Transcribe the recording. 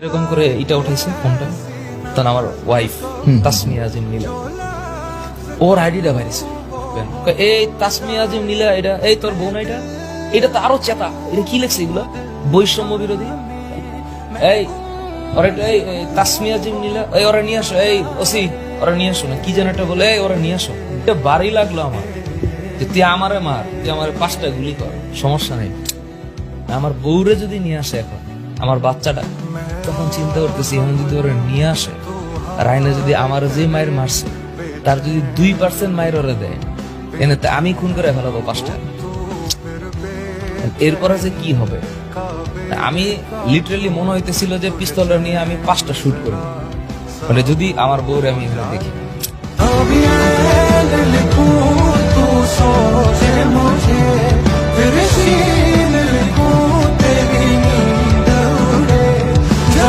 এরকম করে এটা উঠেছে ফোনটা, তখন আমার ওয়াইফ তাসমিয়া আজিম নীলা ওর আইডিটা বাইরেছে। এই তাসমিয়া আজিম নীলা, এটা এই তোর বোন, এটা তো আরো চেতা, এটা কি লেখছে এগুলো, বৈষম্য বিরোধী। এই এই তাসমিয়া আজিম নীলা, এই ওরা নিয়ে আসো, এই ওসি ওরা নিয়ে আসো, না কি যেন একটা বলে, ওরা নিয়ে আসো। এটা বাড়ি লাগলো আমার, যে তুই আমারে মার, তুই আমার 5টা গুলি কর, সমস্যা নেই। আমার বউরে যদি নিয়ে আসে এখন আমার বাচ্চাটা, তখন চিন্তা করতেছি এখন যদি ওরা নিয়ে আসে, আর আইনে যদি আমার যে মায়ের মারছে তার যদি 2% মায়ের ওরা দেয়, এনে আমি খুন করে ফেলাবো 5টা। এরপরে যে কি হবে, আমি লিটারালি মনে হইতেছিল যে পিস্তলটা নিয়ে আমি 5টা শুট করবো, মানে যদি আমার বউরে আমি এখানে দেখি। तू सोचे मुझे फिर